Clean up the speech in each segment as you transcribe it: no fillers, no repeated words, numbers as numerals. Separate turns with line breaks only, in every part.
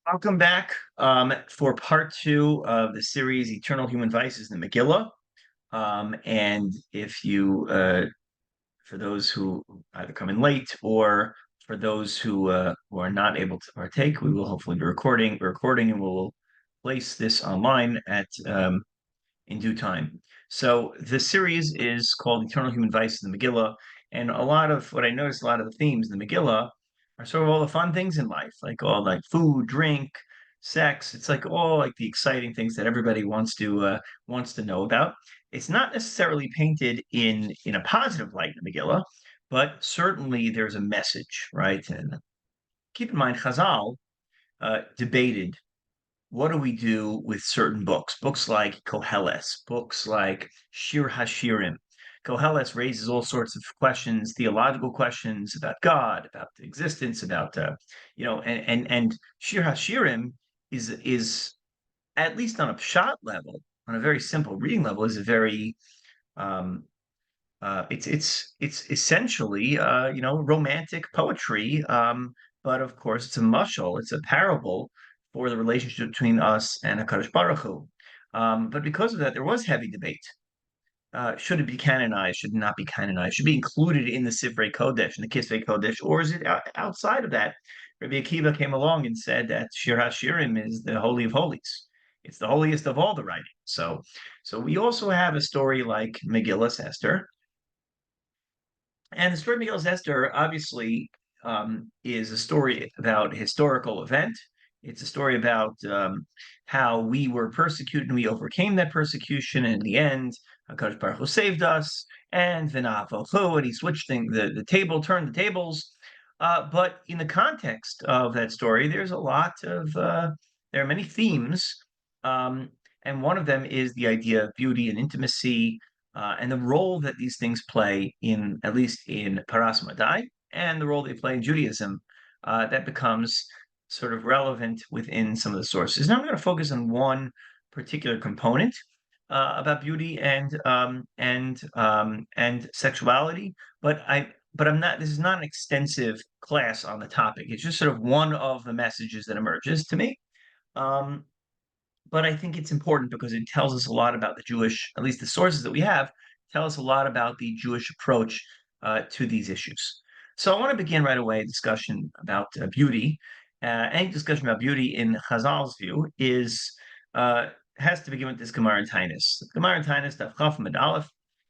Welcome back for part two of the series Eternal Human Vices in the Megillah. And if you, for those who either come in late or for those who are not able to partake, we will hopefully be recording, and we'll place this online at in due time. So the series is called Eternal Human Vices in the Megillah, and a lot of what I noticed, a lot of the themes in the Megillah are sort of all the fun things in life, like all like food, drink, sex. It's like all like the exciting things that everybody wants to know about. It's not necessarily painted in a positive light in the Megillah, but certainly there's a message, right? And keep in mind, Chazal debated what do we do with certain books? Books like Koheles, books like Shir Hashirim. Koheles raises all sorts of questions, theological questions about God, about the existence, about and Shir Hashirim is at least on a shot level, on a very simple reading level, is a very um, it's essentially romantic poetry, but of course it's a mushal, it's a parable for the relationship between us and Hakadosh Baruch Hu. But because of that, there was heavy debate. Should it be canonized? Should it not be canonized? Should it be included in the Sifrei Kodesh, in the Kisvei Kodesh, or is it outside of that? Rabbi Akiva came along and said that Shir HaShirim is the Holy of Holies. It's the holiest of all the writings. So we also have a story like Megillah Esther, and the story of Miguel Esther obviously is a story about a historical event. It's a story about how we were persecuted and we overcame that persecution. And in the end, HaKadosh Baruch Hu saved us. And V'na'avochu, and he switched the table, turned the tables. But in the context of that story, there's a lot of, there are many themes. Um, and one of them is the idea of beauty and intimacy, and the role that these things play in, at least in Paras Madai, and the role they play in Judaism, that becomes sort of relevant within some of the sources. Now I'm going to focus on one particular component about beauty and sexuality, but I'm not. This is not an extensive class on the topic. It's just sort of one of the messages that emerges to me. Um, but I think it's important because it tells us a lot about the Jewish, at least the sources that we have, tell us a lot about the Jewish approach to these issues. So I want to begin right away a discussion about beauty. Any discussion about beauty in Chazal's view is has to begin with this Gemara in Tainus. Gemara in Tainus, Daf Chaf Amud Aleph,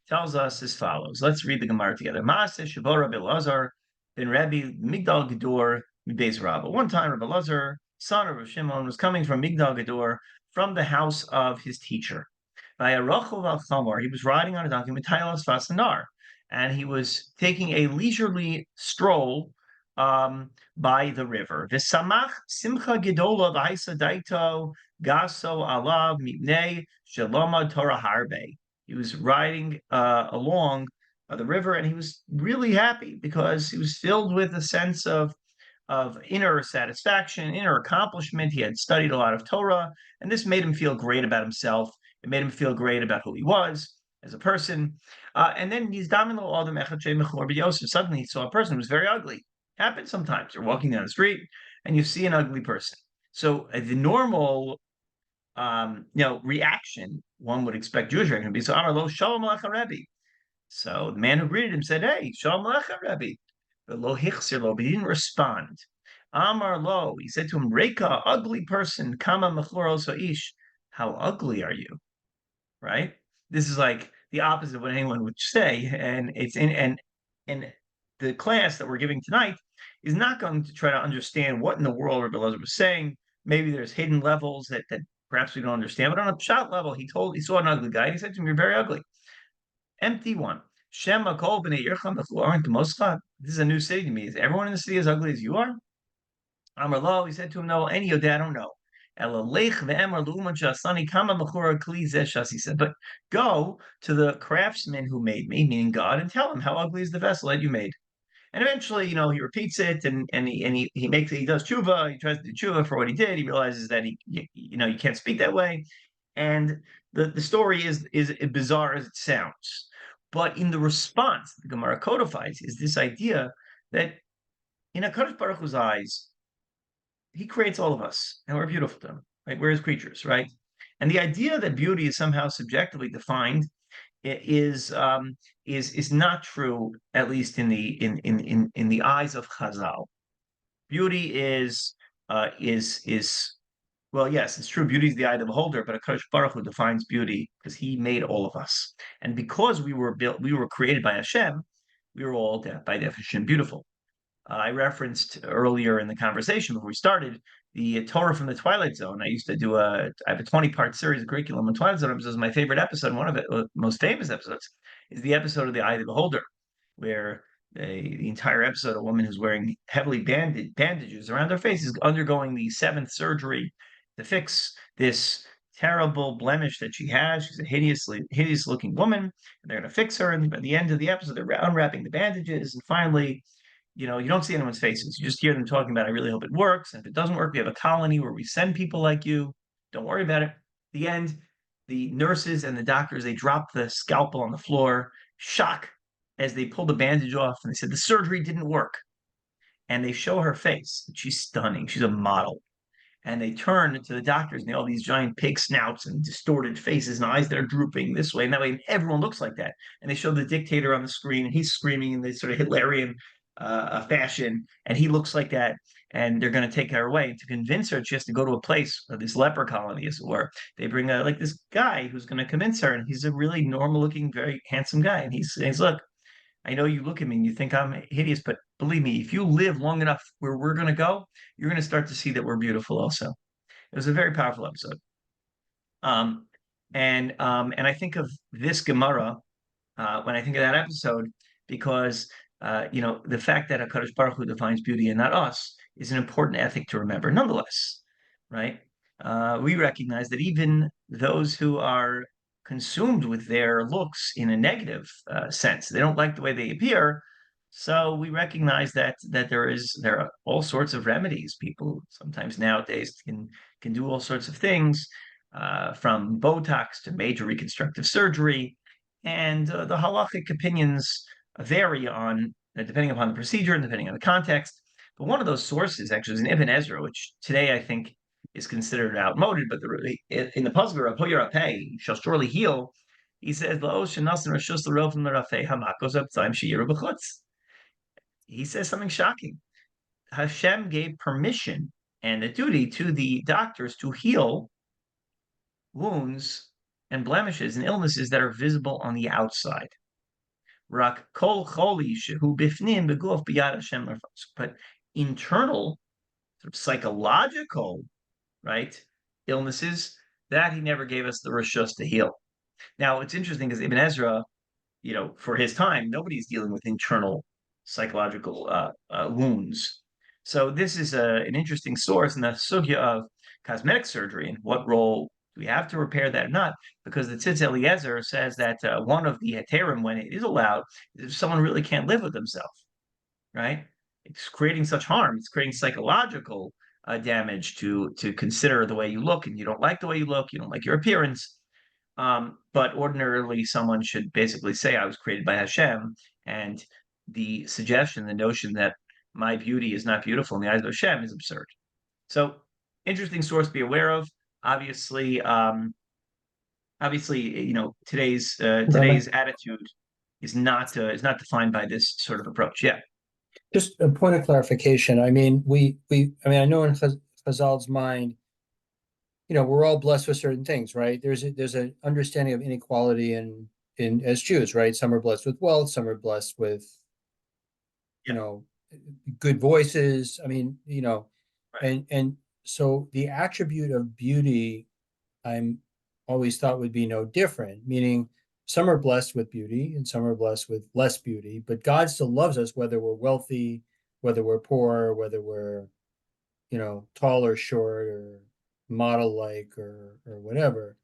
tells us as follows. Let's read the Gemara together. Maaseh Shavo Rabbi Lazar ben Rabbi Migdal Gedor Mibeis Rabba. One time, Rabbi Lazar, son of Rav Shimon, was coming from Migdal Gedor, from the house of his teacher. He was riding on a donkey with Tailas Fasanar, and he was taking a leisurely stroll by the river. V'samach simcha gedola v'haisa daito gaso alav mipnei shaloma Torah harbe. He was riding along the river, and he was really happy because he was filled with a sense of inner satisfaction, inner accomplishment. He had studied a lot of Torah, and this made him feel great about himself. It made him feel great about who he was as a person. And then suddenly he saw a person who was very ugly. Happens sometimes. You're walking down the street and you see an ugly person. So the normal reaction one would expect Jewish reaction to be, so Amar lo Shalom Alecha Rebbe. So the man who greeted him said, "Hey, Shalom Alecha Rebbe." But lo hichsir lo, but he didn't respond. Amar lo, he said to him, Reka, ugly person, kama mechloros ish. How ugly are you? Right? This is like the opposite of what anyone would say, and it's in and the class that we're giving tonight is not going to try to understand what in the world Rabbi Elazar was saying. Maybe there's hidden levels that perhaps we don't understand, but on a shot level, he saw an ugly guy. And he said to him, "You're very ugly." Empty one. Shema kol b'nei Yercham aren't the This is a new city to me. Is everyone in the city as ugly as you are? Amar lo, he said to him, no, any of that I don't know. He said, but go to the craftsman who made me, meaning God, and tell him how ugly is the vessel that you made. And eventually, he repeats it, he does tshuva. He tries to do tshuva for what he did. He realizes that you can't speak that way, and the story is as bizarre as it sounds. But in the response, the Gemara codifies is this idea that in HaKadosh Baruch Hu's eyes, he creates all of us, and we're beautiful to him, right? We're his creatures, right? And the idea that beauty is somehow subjectively defined is not true, at least in the eyes of Chazal. Beauty is well, yes, it's true. Beauty is the eye of the beholder, but Hakadosh Baruch Hu defines beauty because He made all of us, and because we were created by Hashem. We were all by definition beautiful. I referenced earlier in the conversation before we started the Torah from the Twilight Zone. I have a 20-part series of curriculum on Twilight Zone. This is my favorite episode. One of the most famous episodes is the episode of the Eye of the Beholder, where the entire episode, a woman who's wearing heavily bandages around her face is undergoing the seventh surgery to fix this terrible blemish that she has. She's a hideous looking woman, and they're going to fix her. And by the end of the episode, they're unwrapping the bandages, and finally, you don't see anyone's faces. You just hear them talking about, I really hope it works. And if it doesn't work, we have a colony where we send people like you. Don't worry about it. The end, the nurses and the doctors, they drop the scalpel on the floor, shock as they pull the bandage off. And they said, the surgery didn't work. And they show her face. She's stunning. She's a model. And they turn to the doctors and they have all these giant pig snouts and distorted faces and eyes that are drooping this way and that way. And everyone looks like that. And they show the dictator on the screen and he's screaming in this sort of Hitlerian fashion. And he looks like that. And they're going to take her away. And to convince her, she has to go to a place, this leper colony, as it were. They bring like this guy who's going to convince her. And he's a really normal looking, very handsome guy. And he says, look, I know you look at me and you think I'm hideous, but believe me, if you live long enough where we're going to go, you're going to start to see that we're beautiful also. It was a very powerful episode. Um, and I think of this Gemara when I think of that episode because the fact that Hakadosh Baruch Hu defines beauty and not us is an important ethic to remember. Nonetheless, right? We recognize that even those who are consumed with their looks in a negative sense, they don't like the way they appear. So we recognize that there are all sorts of remedies. People sometimes nowadays can do all sorts of things, from Botox to major reconstructive surgery, and the halachic opinions vary on depending upon the procedure and depending on the context. But one of those sources actually is in Ibn Ezra, which today I think is considered outmoded, but in the Pasuk of Hoyarapeh shall surely heal. He says, he says something shocking. Hashem gave permission and a duty to the doctors to heal wounds and blemishes and illnesses that are visible on the outside. But internal, sort of psychological, right, illnesses, that he never gave us the rishus to heal. Now, it's interesting because Ibn Ezra, for his time, nobody's dealing with internal psychological wounds. So this is an interesting source in the sugya of cosmetic surgery and what role do we have to repair that or not? Because the Tzitz Eliezer says that one of the heterim, when it is allowed, is if someone really can't live with themselves, right? It's creating such harm. It's creating psychological damage to consider the way you look, and you don't like the way you look. You don't like your appearance. But ordinarily, someone should basically say, I was created by Hashem. And the suggestion, the notion that my beauty is not beautiful in the eyes of Hashem is absurd. So, interesting source to be aware of. Obviously, today's attitude is not defined by this sort of approach. Yeah.
Just a point of clarification. I mean, I know in Chazal's mind, we're all blessed with certain things, right? There's an understanding of inequality in as Jews, right? Some are blessed with wealth, some are blessed with, good voices. I mean,
Right.
and so the attribute of beauty, I'm always thought would be no different, meaning some are blessed with beauty and some are blessed with less beauty, but God still loves us whether we're wealthy, whether we're poor, whether we're, tall or short or model like or whatever.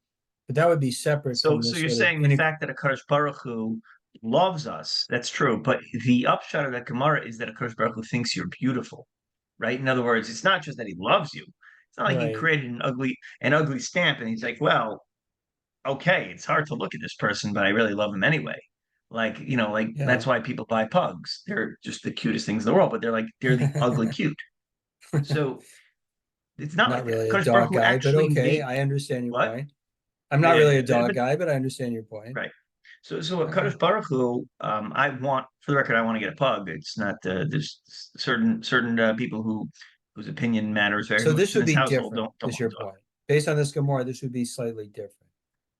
But that would be separate
So,
from
so
this
you're
sort of
saying the fact that Hakadosh Baruch Hu loves us, that's true. But the upshot of that Gemara is that Hakadosh Baruch Hu thinks you're beautiful, right? In other words, it's not just that he loves you. It's not like he
right.
created an ugly stamp and he's like, well, okay, it's hard to look at this person, but I really love him anyway. Like
Yeah.
that's why people buy pugs. They're just the cutest things in the world, but they're the ugly cute. So It's not
Not
like that.
really a
Kadosh Baruch
dog
Hu
guy, but
actually
okay,
made
I understand your
what?
point. I'm
Yeah,
not
yeah,
really a
yeah.
dog guy, but I understand your point.
Right. So
Okay.
Kadosh Baruch Hu, I want, for the record, I want to get a pug. It's not there's certain people whose opinion matters very
So
much
this
in
would
this
be
household.
different,
Don't
is
want
your
a dog.
point. Based on this Gemara, this would be slightly different.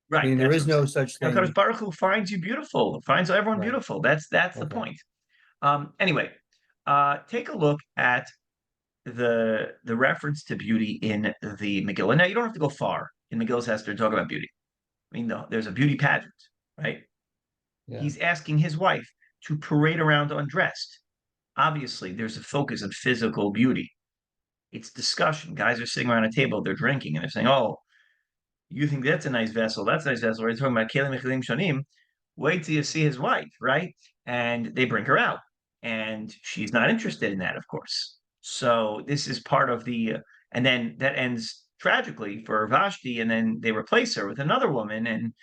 Right.
Meaning there
That's what
is
I'm
no
saying.
such
Now, Kadosh
thing.
Baruch Hu finds you beautiful, finds everyone
Right.
beautiful. That's the
Okay.
point. Anyway, take a look at the reference to beauty in the Megillah. Now you don't have to go far in Megillah's Esther to talk about beauty. I mean, there's a beauty pageant, right?
Yeah.
He's asking his wife to parade around undressed. Obviously, there's a focus on physical beauty. It's discussion. Guys are sitting around a table, they're drinking, and they're saying, "Oh, you think that's a nice vessel? That's a nice vessel." We're talking about kelim mechilim shonim. Wait till you see his wife, right? And they bring her out, and she's not interested in that, of course. So this is part of and then that ends tragically for Vashti, and then they replace her with another woman, and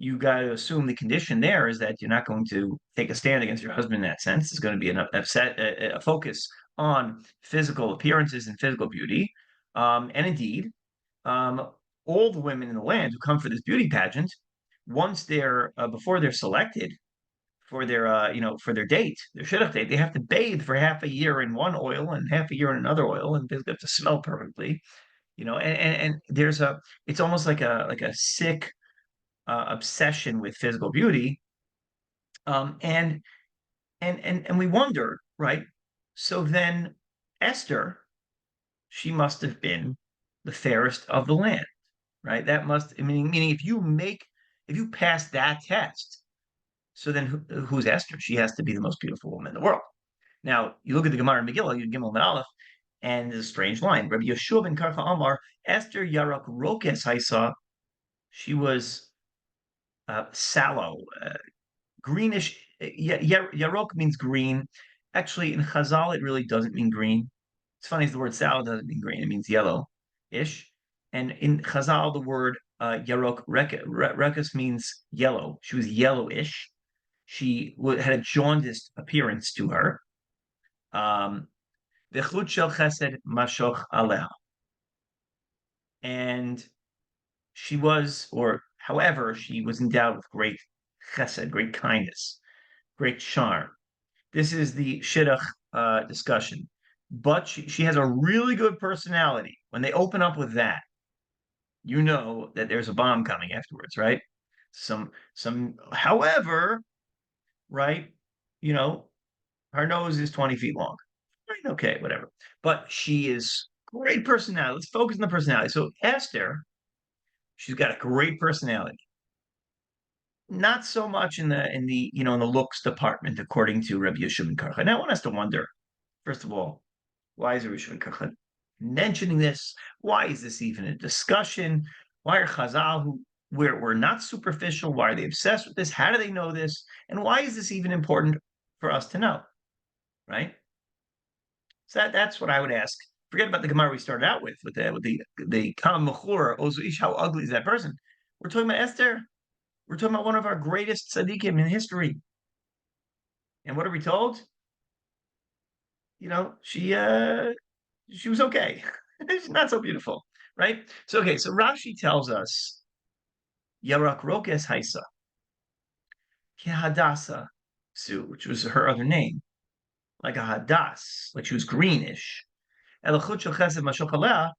you got to assume the condition there is that you're not going to take a stand against your husband in that sense. It's going to be a focus on physical appearances and physical beauty. And indeed, um, all the women in the land who come for this beauty pageant, once they're before they're selected for their for their date, their shidduch date, they have to bathe for half a year in one oil and half a year in another oil, and basically have to smell perfectly. And there's it's almost like a sick obsession with physical beauty, and and we wonder, right? So then Esther, she must have been the fairest of the land, right? That must meaning if you pass that test, so then who's Esther? She has to be the most beautiful woman in the world. Now you look at the Gemara and Megillah, you Gimel and Aleph, and there's a strange line. Rabbi Yeshua ben Karcha Amar, Esther Yarak Rokes Haisa, she was sallow, greenish. Yarok means green. Actually, in Chazal, it really doesn't mean green. It's funny, the word salad doesn't mean green; it means yellow-ish. And in Chazal, the word yarok rekas means yellow. She was yellowish. She had a jaundiced appearance to her. V'chut shel chesed mashoch aleha, and she was, or however, she was endowed with great chesed, great kindness, great charm. This is the shidduch discussion. But she has a really good personality. When they open up with that, you know that there's a bomb coming afterwards, right? However, right, you know, her nose is 20 feet long. Right, okay, whatever. But she is great personality. Let's focus on the personality. So Esther, she's got a great personality. Not so much in the looks department, according to Rabbi Yeshua ben Karcha. Now one has to wonder, first of all, why is Rishon Kachan mentioning this? Why is this even a discussion? Why are Chazal, who we're not superficial, why are they obsessed with this? How do they know this? And why is this even important for us to know? Right? So that's what I would ask. Forget about the Gemara we started out with the Kam Mechur, Ozu Ish, how ugly is that person? We're talking about Esther. We're talking about one of our greatest tzaddikim in history. And what are we told? She was okay. She's not so beautiful, right? So okay, so Rashi tells us Yarak Rokes Haisa, Kehadasa Su, which was her other name, like a hadas, like she was greenish. Elachut shel chesed mashoch alea,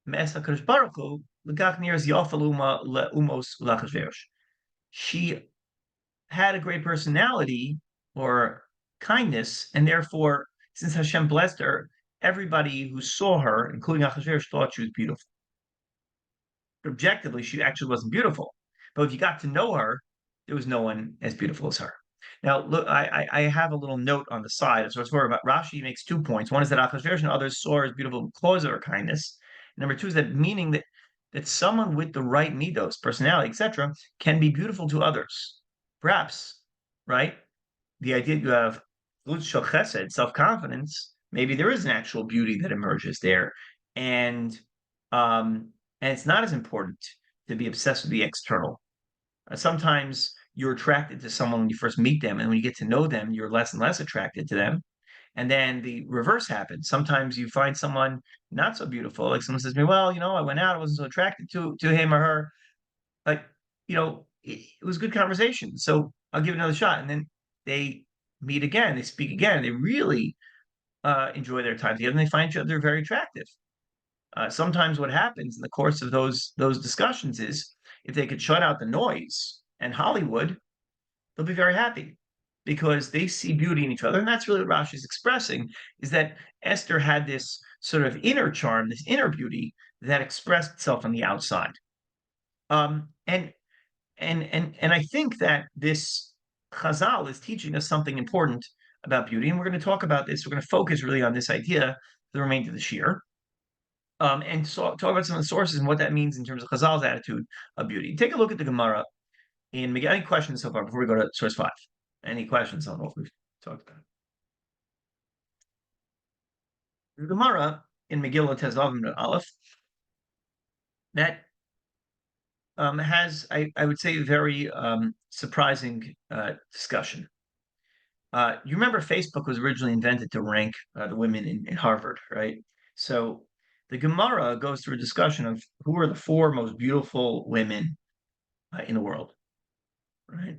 me'es HaKadosh Baruch Hu, l'kach niras yafal le'umos ulachashverosh. She had a great personality or kindness, and therefore, since Hashem blessed her, everybody who saw her, including Achashverosh, thought she was beautiful. But objectively, she actually wasn't beautiful. But if you got to know her, there was no one as beautiful as her. Now, look, I have a little note on the side. So it's more about Rashi makes 2 points. One is that Achashverosh and others saw her as beautiful because of her kindness. Number two is that meaning that someone with the right midos, personality, etc., can be beautiful to others. Perhaps, right? The idea you have chesed, self-confidence, maybe there is an actual beauty that emerges there. And um, and it's not as important to be obsessed with the external. Sometimes you're attracted to someone when you first meet them, and when you get to know them, you're less and less attracted to them. And then the reverse happens. Sometimes you find someone not so beautiful, like someone says to me, well, I went out, I wasn't so attracted to him or her, but it was good conversation, so I'll give it another shot. And then they meet again, they speak again, they really enjoy their time together, and they find each other very attractive. Sometimes what happens in the course of those discussions is, if they could shut out the noise and Hollywood, they'll be very happy because they see beauty in each other. And that's really what Rashi is expressing, is that Esther had this sort of inner charm, this inner beauty that expressed itself on the outside. And I think that this Chazal is teaching us something important about beauty, and we're going to talk about this. We're going to focus really on this idea for the remainder of the year, and so talk about some of the sources and what that means in terms of Chazal's attitude of beauty. Take a look at the Gemara in Megillah. Any questions so far before we go to source 5? Any questions on what we've talked about? The Gemara in Megillah Tezvav and Aleph that has, I would say, a very surprising discussion. You remember Facebook was originally invented to rank the women in Harvard, right? So the Gemara goes through a discussion of who are the 4 most beautiful women in the world, right?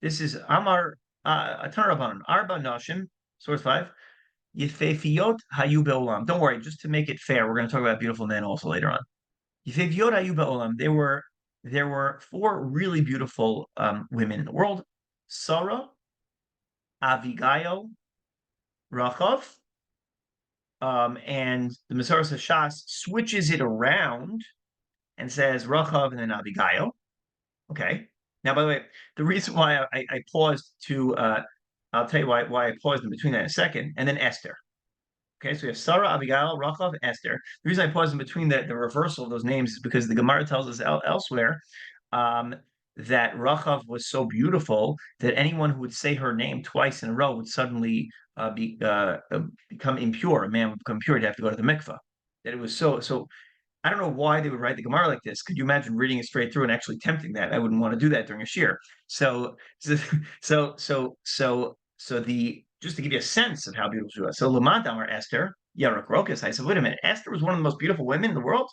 This is Amar Atanarabanan, Arba Nashim, source 5, Yefefiyot Hayu Be'olam. Don't worry, just to make it fair, we're going to talk about beautiful men also later on. Yefefiyot Hayu Be'olam. There were 4 really beautiful women in the world: Sarah, Avigail, Rachav, and the Masoras Hashas switches it around and says Rachav and then Abigail. Okay. Now, by the way, the reason why I paused to, I'll tell you why I paused in between that in a second, and then Esther. Okay, so we have Sarah, Abigail, Rachav, Esther. The reason I paused in between the reversal of those names is because the Gemara tells us elsewhere that Rachav was so beautiful that anyone who would say her name twice in a row would suddenly become impure. A man would become impure. He'd have to go to the mikvah. That it was so. I don't know why they would write the Gemara like this. Could you imagine reading it straight through and actually tempting that? I wouldn't want to do that during a shir. So the just to give you a sense of how beautiful she was. So Lamad Amar Esther, Yarok Rokas. I said, wait a minute, Esther was one of the most beautiful women in the world.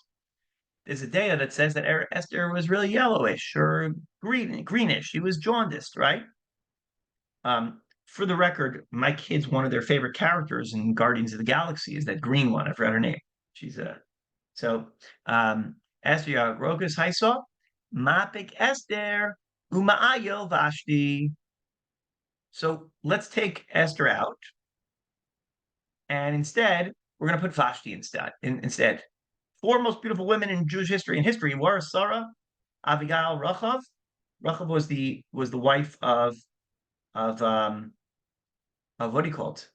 There's a data that says that Esther was really yellowish or greenish. She was jaundiced, right? For the record, my kids, one of their favorite characters in Guardians of the Galaxy is that green one. I forgot her name. She's Esther Yarok Rokas Haisa, Mapik Esther, Umaayo Vashti. So let's take Esther out, and instead we're going to put Vashti instead. 4 most beautiful women in Jewish history were Sarah, Abigail, Rachav. Rachav was the wife of what do you call it?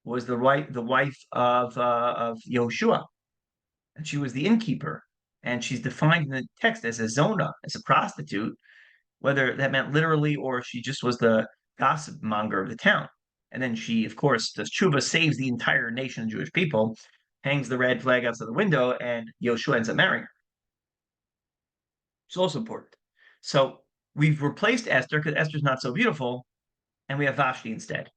Was the wife of Yoshua, and she was the innkeeper, and she's defined in the text as a zona, as a prostitute, whether that meant literally or she just was the gossip monger of the town. And then she, of course, does tshuva, saves the entire nation of Jewish people, hangs the red flag outside the window, and Yoshua ends up marrying her. It's also important. So we've replaced Esther because Esther's not so beautiful, and we have Vashti instead.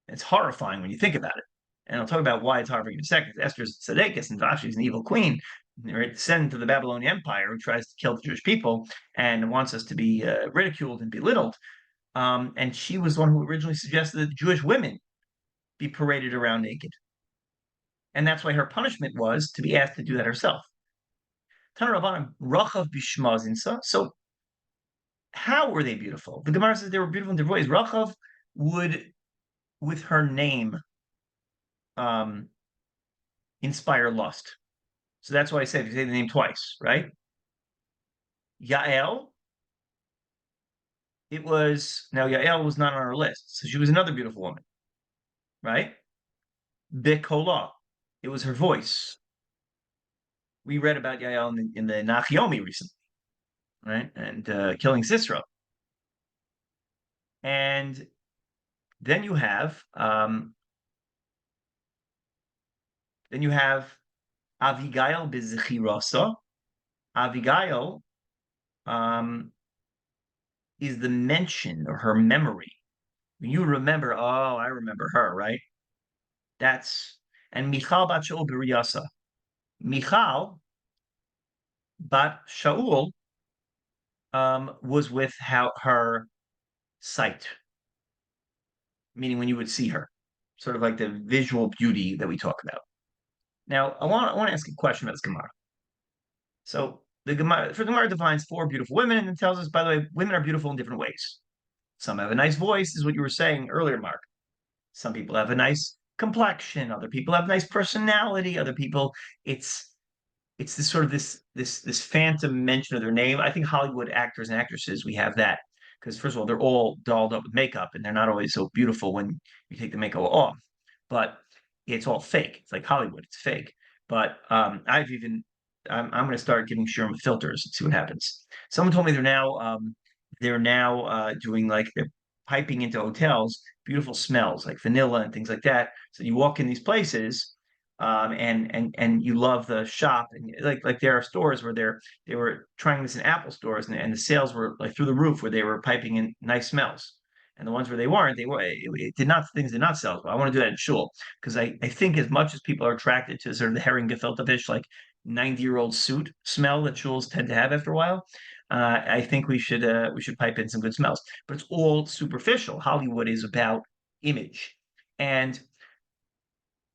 It's horrifying when you think about it. And I'll talk about why it's horrifying in a second. Esther's tzedekis and Vashti's an evil queen, right? Descendant of the Babylonian Empire, who tries to kill the Jewish people and wants us to be ridiculed and belittled. And she was the one who originally suggested that Jewish women be paraded around naked. And that's why her punishment was to be asked to do that herself. So how were they beautiful? The Gemara says they were beautiful in their voice. Rachav would, with her name, inspire lust. So that's why I said you say the name twice, right? Yael, Yael was not on our list, so she was another beautiful woman, right? Bekola, it was her voice. We read about Yael in the Nachiomi recently, right? And killing Sisera. And then you have Avigail Bizchirasa. Avigail is the mention of her memory. When you remember, oh, I remember her, right? That's and Michal bat Shaul b'riyasa. Michal bat Shaul was with how her sight, meaning when you would see her, sort of like the visual beauty that we talk about. Now, I want to ask a question about this Gemara. So the Gemara defines four beautiful women and it tells us, by the way, women are beautiful in different ways. Some have a nice voice, is what you were saying earlier, Mark. Some people have a nice complexion. Other people have nice personality. Other people, it's this sort of this phantom mention of their name. I think Hollywood actors and actresses, we have that because first of all, they're all dolled up with makeup and they're not always so beautiful when you take the makeup off. But it's all fake. It's like Hollywood. It's fake. But I'm going to start giving Sherman filters and see what happens. Someone told me they're now doing like they're piping into hotels beautiful smells like vanilla and things like that. So you walk in these places, and you love the shop, and like there are stores where they were trying this in Apple stores, and the sales were like through the roof where they were piping in nice smells. And the ones where they weren't, it did not things did not sell. But I want to do that in shul because I think as much as people are attracted to sort of the herring gefilte fish, like 90-year-old suit smell that shuls tend to have after a while, I think we should pipe in some good smells. But it's all superficial. Hollywood is about image, and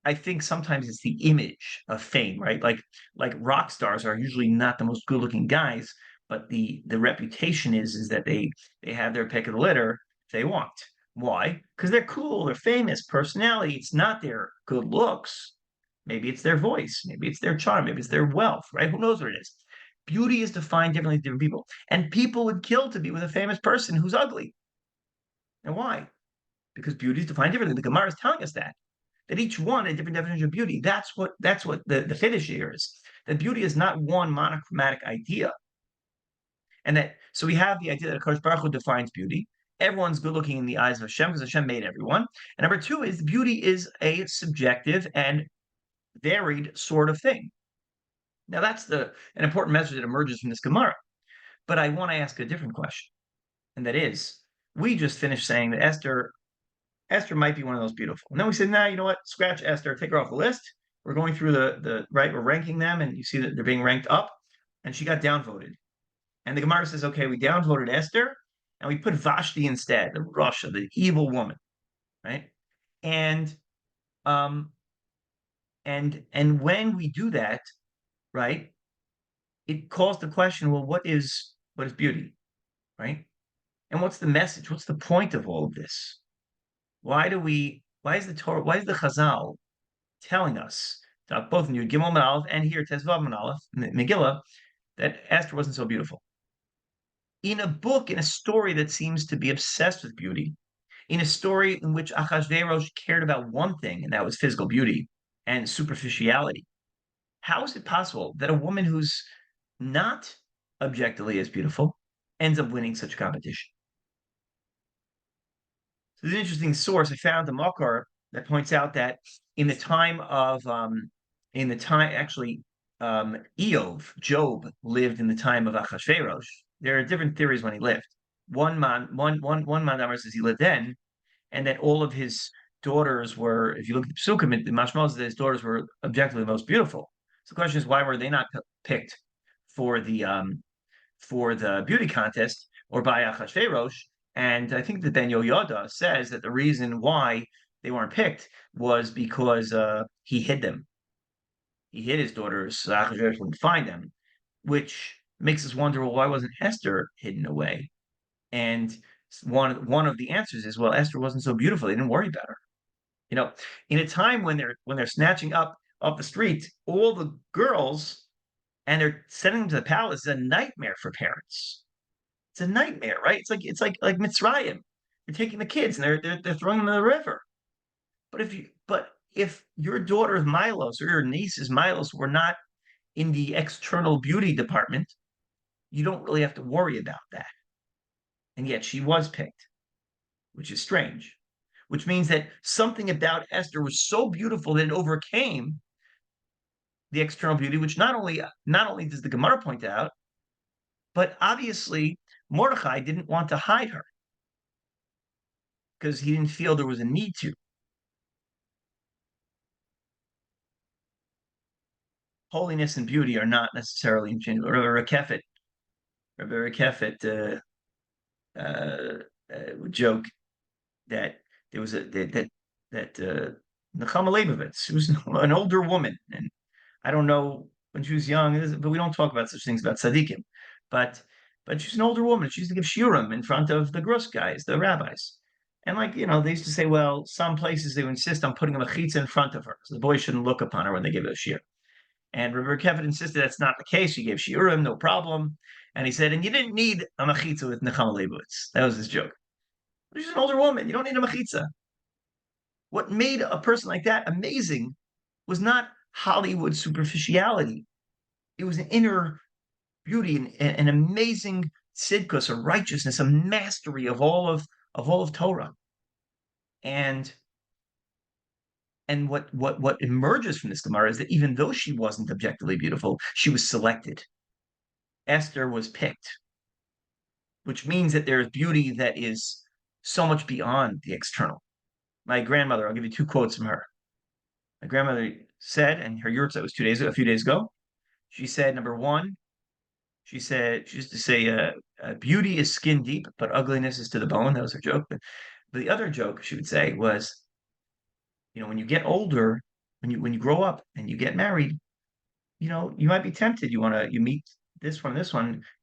I think sometimes it's the image of fame, right? Like rock stars are usually not the most good-looking guys, but the reputation is that they have their pick of the litter if they want. Why? Because they're cool, they're famous, personality. It's not their good looks. Maybe it's their voice, maybe it's their charm, maybe it's their wealth, right? Who knows what it is? Beauty is defined differently to different people, and people would kill to be with a famous person who's ugly. And why? Because beauty is defined differently. The Gemara is telling us that each one a different definition of beauty. That's what the finish here is. That beauty is not one monochromatic idea. And that so we have the idea that Akash Baruch Hu defines beauty. Everyone's good looking in the eyes of Hashem because Hashem made everyone. And number two is beauty is a subjective and varied sort of thing. Now that's an important message that emerges from this Gemara. But I want to ask a different question, and that is, we just finished saying that Esther might be one of those beautiful. And then we said, nah, you know what? Scratch Esther, take her off the list. We're going through the right, we're ranking them, and you see that they're being ranked up, and she got downvoted. And the Gemara says, okay, we downvoted Esther, and we put Vashti instead, the Russia, the evil woman, right? And and when we do that, right, it calls the question, well, what is beauty, right? And what's the message? What's the point of all of this? Why is the Torah, why is the Chazal telling us, both in Yud Gimel Aleph and here Tezvav Aleph, Megillah, that Esther wasn't so beautiful? In a book, in a story that seems to be obsessed with beauty, in a story in which Achashverosh cared about one thing, and that was physical beauty and superficiality, how is it possible that a woman who's not objectively as beautiful ends up winning such a competition? So there's an interesting source I found, the Makar, that points out that in the time of in the time actually Job lived in the time of Achashverosh. There are different theories when he lived. One man says he lived then, and that all of his daughters were, if you look at the Psukim, the Mashmal says his daughters were objectively the most beautiful. So the question is, why were they not picked for the beauty contest or by Achashverosh? And I think that Ben Yoyada says that the reason why they weren't picked was because he hid them. He hid his daughters so Achashverosh wouldn't find them, which makes us wonder, well, why wasn't Esther hidden away? And one of the answers is, well, Esther wasn't so beautiful; they didn't worry about her. You know, in a time when they're snatching up off the street all the girls and they're sending them to the palace, is a nightmare for parents. It's a nightmare, right? It's like Mitzrayim. You're taking the kids and they're throwing them in the river. But if your daughter is Milos or your niece is Milos were not in the external beauty department, you don't really have to worry about that. And yet she was picked, which is strange. Which means that something about Esther was so beautiful that it overcame the external beauty, which not only does the Gemara point out, but obviously Mordechai didn't want to hide her because he didn't feel there was a need to. holiness and beauty are not necessarily interchangeable. Rabbi Rekefet would joke that there was a that Nechama Leibovitz, who was an older woman, and I don't know when she was young, but we don't talk about such things about tzaddikim. But she's an older woman. She used to give shiurim in front of the grus guys, the rabbis. And like, they used to say, well, some places they would insist on putting a mechitza in front of her, so the boys shouldn't look upon her when they give a shiur. And Rabbi Kevin insisted that's not the case. She gave shiurim, no problem. And he said, and you didn't need a mechitza with Nechama Leibovitz. That was his joke. She's an older woman. You don't need a mechitza. What made a person like that amazing was not Hollywood superficiality. It was an inner beauty, an amazing tzidkus, a righteousness, a mastery of all of Torah. And what emerges from this Gemara is that even though she wasn't objectively beautiful, she was selected. Esther was picked, which means that there's beauty that is so much beyond the external. My grandmother, I'll give you two quotes from her. My grandmother said, and her yurtzeit was a few days ago. She said, number one, she used to say, beauty is skin deep, but ugliness is to the bone. That was her joke. But the other joke she would say was, when you get older, when you grow up and you get married, you might be tempted. You meet this one,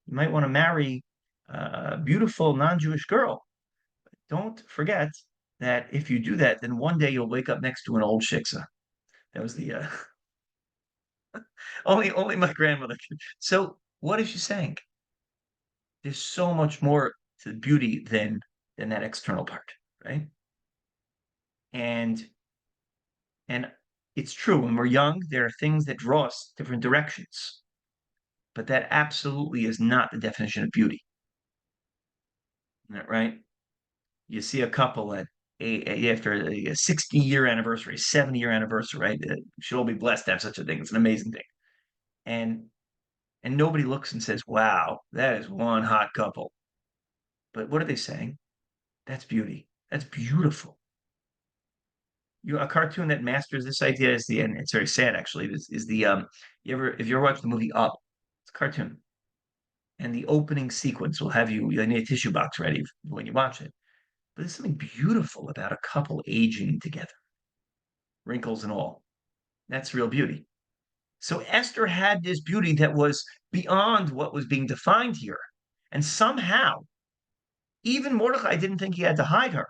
you might want to marry a beautiful non-Jewish girl. Don't forget that if you do that, then one day you'll wake up next to an old shiksa. That was the only my grandmother could. So what is she saying? There's so much more to beauty than that external part, right? And it's true, when we're young, there are things that draw us different directions, but that absolutely is not the definition of beauty. Isn't that right? You see a couple after a 60-year anniversary, 70-year anniversary, right? We should all be blessed to have such a thing. It's an amazing thing. And nobody looks and says, wow, that is one hot couple. But what are they saying? That's beauty. That's beautiful. A cartoon that masters this idea is and it's very sad actually, is the if you ever watch the movie Up, it's a cartoon. And the opening sequence will have you need a tissue box ready when you watch it. But there's something beautiful about a couple aging together, wrinkles and all. That's real beauty. So Esther had this beauty that was beyond what was being defined here. And somehow, even Mordechai didn't think he had to hide her.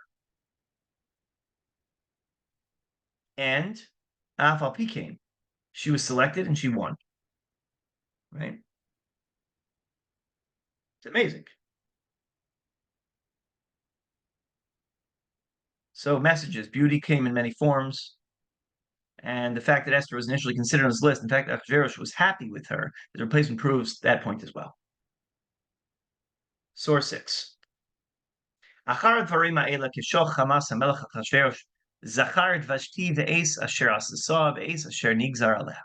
And Afal came. She was selected and she won. Right? It's amazing. So messages, beauty came in many forms. And the fact that Esther was initially considered on this list, in fact, Achashverosh was happy with her. The replacement proves that point as well. Source 6. Achar dvarim ha'ela kishoch Hamas hamelech Achashverosh zachar vashti ve'es asher asasa ve'es asher nigzar aleha.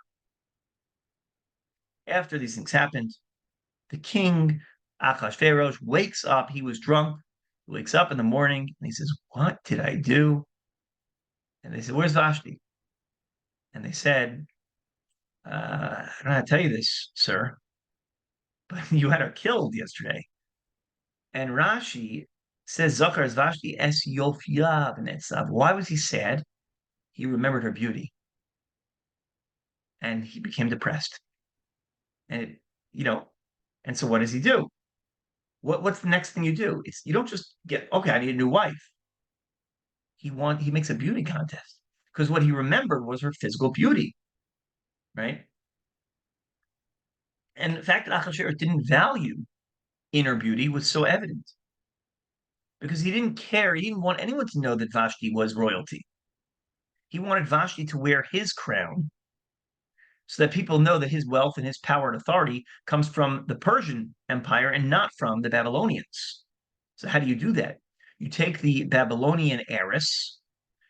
After these things happened, the king Achashverosh wakes up. He was drunk. He wakes up in the morning and he says, "What did I do?" And they said, "Where's Vashti?" And they said, "I don't know how to tell you this, sir, but you had her killed yesterday." And Rashi says, "Zachar es Vashti es yofia v'netzav." Why was he sad? He remembered her beauty, and he became depressed. And and so what does he do? What's the next thing you do? You don't just get, okay, I need a new wife. He makes a beauty contest because what he remembered was her physical beauty, right? And the fact that Achashverosh didn't value inner beauty was so evident because he didn't care. He didn't want anyone to know that Vashti was royalty. He wanted Vashti to wear his crown so that people know that his wealth and his power and authority comes from the Persian Empire and not from the Babylonians. So how do you do that? You take the Babylonian heiress,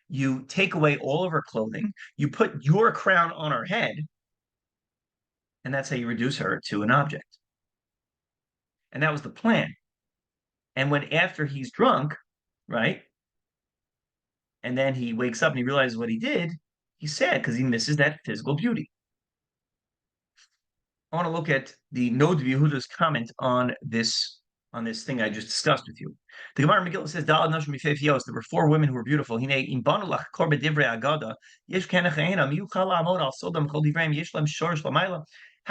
you take away all of her clothing, you put your crown on her head, and that's how you reduce her to an object. And that was the plan. And after he's drunk, right? And then he wakes up and he realizes what he did, he's sad because he misses that physical beauty. I want to look at the Nod Yehuda's comment on this thing I just discussed with you. The Gemara Megillah says, there were four women who were beautiful. How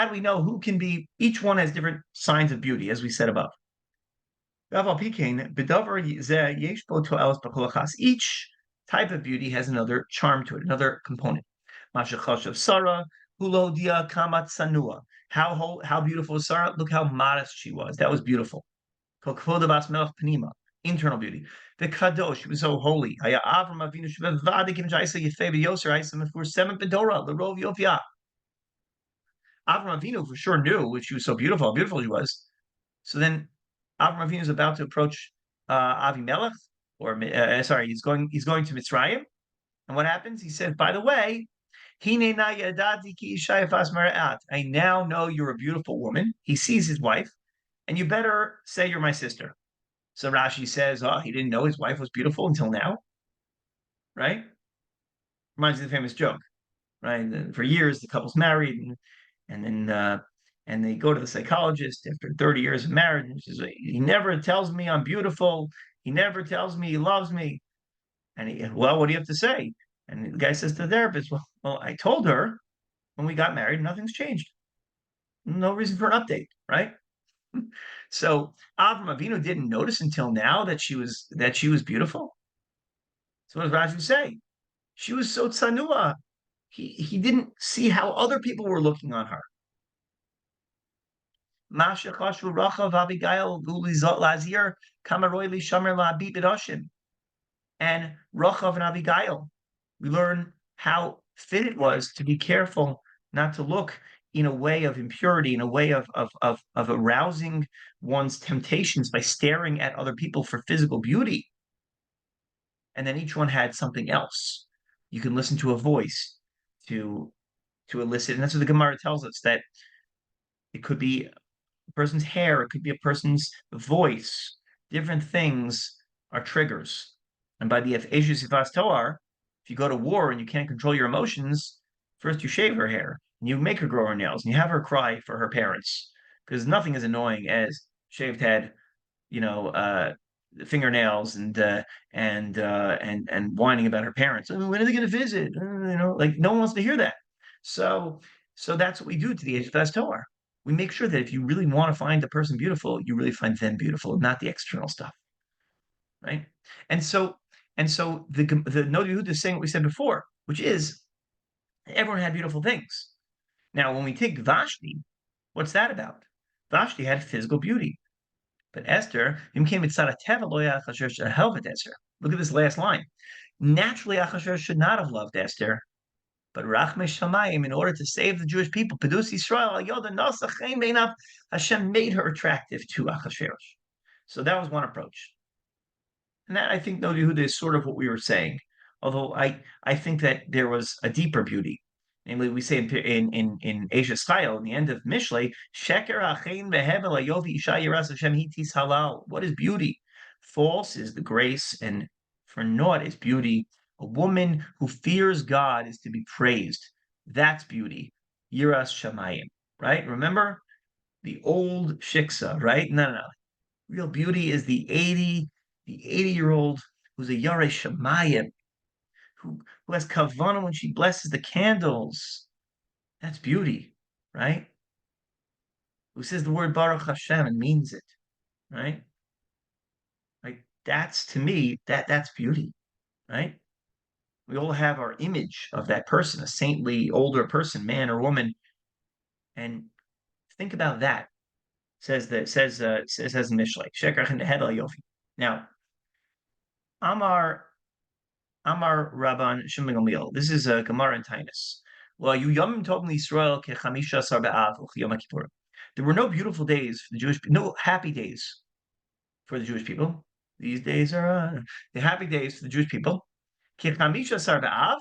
do we know who can be? Each one has different signs of beauty, as we said above. Each type of beauty has another charm to it, another component. Sarah, Hulodia Kamat Sanua. How beautiful is Sarah? Look how modest she was. That was beautiful. Internal beauty. The Kadosh, she was so holy. Avram Avinu for sure knew she was so beautiful, how beautiful she was. So then Avram Avinu is about to approach Avimelech, or sorry, he's going to Mitzrayim. And what happens? He says, by the way, I now know you're a beautiful woman. He sees his wife, and you better say you're my sister. So Rashi says, oh, he didn't know his wife was beautiful until now, right? Reminds me of the famous joke, right? For years, the couple's married, and they go to the psychologist after 30 years of marriage, and she says, he never tells me I'm beautiful. He never tells me he loves me. And well, what do you have to say? And the guy says to the therapist, well, I told her when we got married, nothing's changed. No reason for an update, right? So Avram Avinu didn't notice until now that she was beautiful. So what does Rashi say? She was so tsanua. He didn't see how other people were looking on her. Masha Chashvu Rachav Abigail Gulizot Lazir Kamaroili Shamer La'abit B'Doshim. And Rachav and Abigail, we learn how fit it was to be careful not to look in a way of impurity, in a way of arousing one's temptations by staring at other people for physical beauty. And then each one had something else. You can listen to a voice to elicit, and that's what the Gemara tells us, that it could be a person's hair, it could be a person's voice. Different things are triggers. And by the Efesh Sifas Toar, if you go to war and you can't control your emotions, first you shave her hair and you make her grow her nails and you have her cry for her parents, because nothing is annoying as shaved head, fingernails and whining about her parents. Oh, when are they going to visit? Like no one wants to hear that. So that's what we do to the Sifas Toar. We make sure that if you really want to find a person beautiful, you really find them beautiful, not the external stuff, right? And so the Nod Yehuda is saying what we said before, which is everyone had beautiful things. Now, when we take Vashti, what's that about? Vashti had physical beauty, but Esther, look at this last line. Naturally, Achashverosh should not have loved Esther, but Rachmei Shamayim, in order to save the Jewish people, Pedus Yisrael, Hashem made her attractive to Achashverosh. So that was one approach. And that, I think, Nod Yehuda is sort of what we were saying. Although I think that there was a deeper beauty. Namely, we say in Ashes Chayil, in the end of Mishlei, Sheker Achein Behebel Ayovi Isha Yiras Hashem Hitis Halal. What is beauty? False is the grace, and for naught is beauty. A woman who fears God is to be praised. That's beauty. Yiras Shamayim, right? Remember the old shiksa, right? No. Real beauty is the 80-year-old who's a Yarei Shamayim, who has kavanah when she blesses the candles. That's beauty, right? Who says the word Baruch Hashem and means it, right? Like that's, to me, that's beauty, right? We all have our image of that person, a saintly older person, man or woman, and think about that. Says Mishlei. Sheker Hedel Yofi. Now, Amar Rabban Shimon Gamliel. This is a Gemara in Tainus. Well, you Yomim Tov Yisrael kechamisha sar be'av Yom Kippur. There were no beautiful days for the Jewish, no happy days for the Jewish people. These days are the happy days for the Jewish people. Kechamisha sar be'av,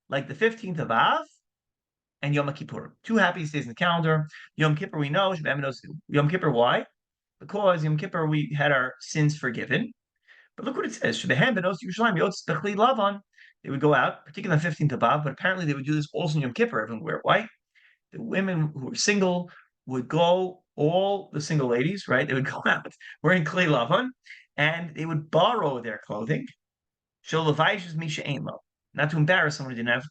like the 15th of Av, and Yom Kippur. Two happiest days in the calendar. Yom Kippur, we know. Yom Kippur, why? Because Yom Kippur, we had our sins forgiven. But look what it says. They would go out, particularly on the 15th of Av, but apparently they would do this also in Yom Kippur. Everyone would wear white. The women who were single would go, all the single ladies, right? They would go out wearing klei lavan, and they would borrow their clothing. Misha Ainlo, not to embarrass someone who didn't have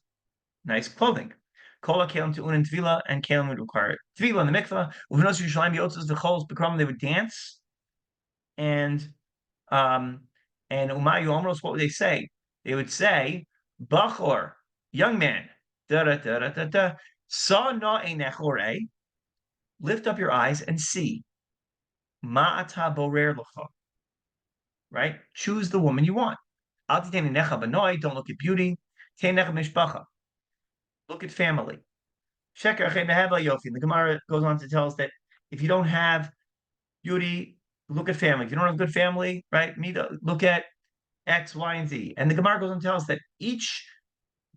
nice clothing. Kola kelim to unin tvila, and kelim would require tvila in the mikvah. Uvenos Yerushalayim yotzes v'chols b'kram. They would dance, and um umayu omros. What would they say? They would say, "Bachor, young man, da da da da da da. Sa na einechore. Lift up your eyes and see. Ma'ata borer l'cha." Right? Choose the woman you want. Al titei necha b'noi. Don't look at beauty. Tei necha mishpacha. Look at family. Sheker achem beheva yofi. The Gemara goes on to tell us that if you don't have beauty, look at family. If you don't have good family, right? Look at X, Y, and Z. And the Gemara goes on to tell us that each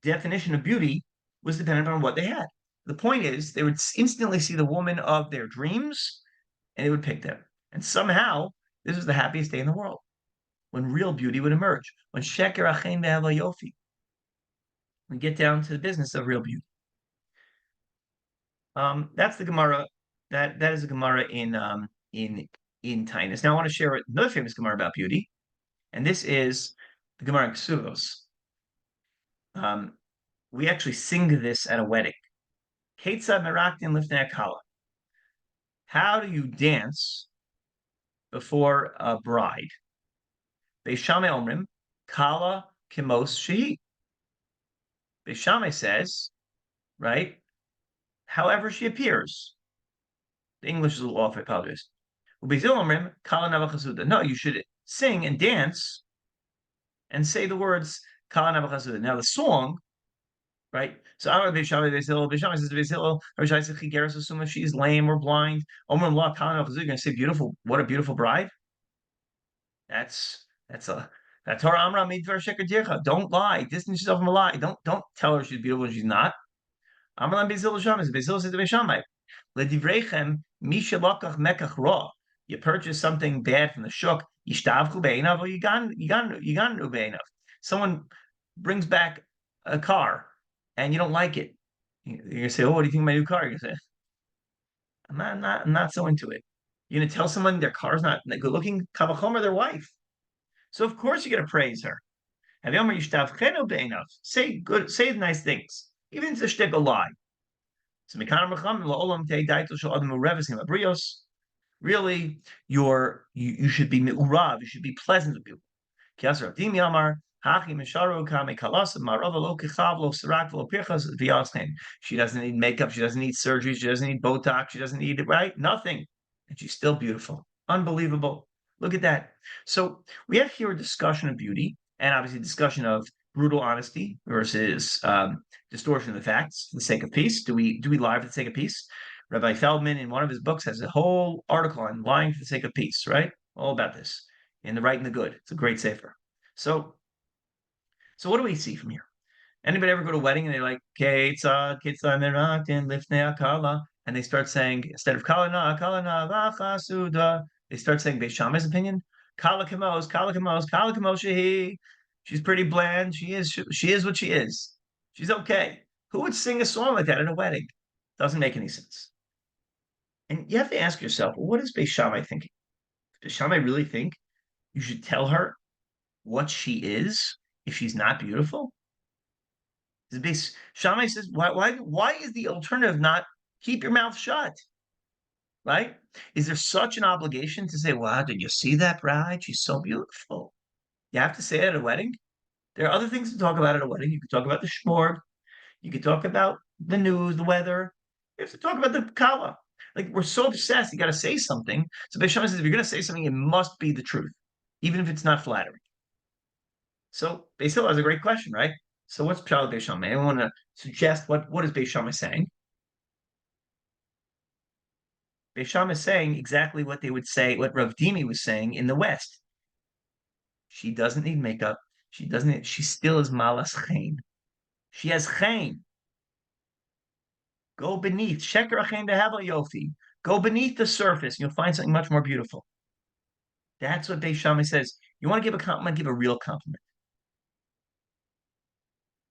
definition of beauty was dependent on what they had. The point is, they would instantly see the woman of their dreams, and they would pick them. And somehow, this was the happiest day in the world, when real beauty would emerge. When sheker achem beheva yofi. We get down to the business of real beauty. That's the Gemara. That is a Gemara in Tainus. Now I want to share another famous Gemara about beauty, and this is the Gemara in Ksuvos. We actually sing this at a wedding. Ketzad meraktin lifnei kala. How do you dance before a bride? Beis Shammai omrim kala kimos shehi. Beis Shammai says, right? However she appears. The English is a little off, I apologize. No, you should sing and dance and say the words Kala Navachasuda. Now the song, right? So Amar Beishamai Beisil, Beishamai says Beisil, Rishai says Chigeres assume if she's lame or blind. Omer La Kala Navachasuda, you're gonna say beautiful, what a beautiful bride. That's Torah Amra Midvar Sheker Dircha. Don't lie, distance yourself from a lie. Don't tell her she's beautiful when she's not. Amar Beisil Shammai, Beisil says to Beishamai. Ledivrechem misha lakach mekach ra. You purchase something bad from the shuk. Yishtavchu beinav or yiganu beinav. Someone brings back a car and you don't like it. You're gonna say, "Oh, what do you think of my new car?" You're gonna say, I'm not so into it." You're gonna tell someone their car's not good looking. Kavachomer, their wife. So of course you're gonna praise her. Say nice things, even if it's a shtick a lie. So really, you should be me'urav, you should be pleasant to people. She doesn't need makeup, she doesn't need surgery, she doesn't need Botox, she doesn't need it, right? Nothing. And she's still beautiful. Unbelievable. Look at that. So we have here a discussion of beauty, and obviously discussion of brutal honesty versus distortion of the facts for the sake of peace. Do we lie for the sake of peace? Rabbi Feldman, in one of his books, has a whole article on lying for the sake of peace, right? All about this, in the right and the good. It's a great sefer. So what do we see from here? Anybody ever go to a wedding and they're like, Ketzad meraktin lifnei akala, and they start saying, instead of kala na v'achasuda, they start saying Beis Shammai's opinion. Kala kamos shehi. She's pretty bland. She is what she is. She's okay. Who would sing a song like that at a wedding? Doesn't make any sense. And you have to ask yourself, well, what is Beis Shammai thinking? Does Shammai really think you should tell her what she is if she's not beautiful? Shammai says, why is the alternative not keep your mouth shut? Right? Is there such an obligation to say, wow, did you see that bride? She's so beautiful. You have to say it at a wedding. There are other things to talk about at a wedding. You could talk about the shmorg. You could talk about the news, the weather. You have to talk about the kala. Like, we're so obsessed, you got to say something. So Beis Shammai says, if you're going to say something, it must be the truth, even if it's not flattering. So Beis Hillel has a great question, right? So what's Pshat Beis Shammai? I want to suggest what is Beis Shammai saying? Beis Shammai is saying exactly what they would say, what Rav Dimi was saying in the West. She doesn't need makeup. She still is malas chen. She has chen. Go beneath. Sheker achen behava yofi. Go beneath the surface, and you'll find something much more beautiful. That's what Beis Shammai says. You want to give a compliment, give a real compliment.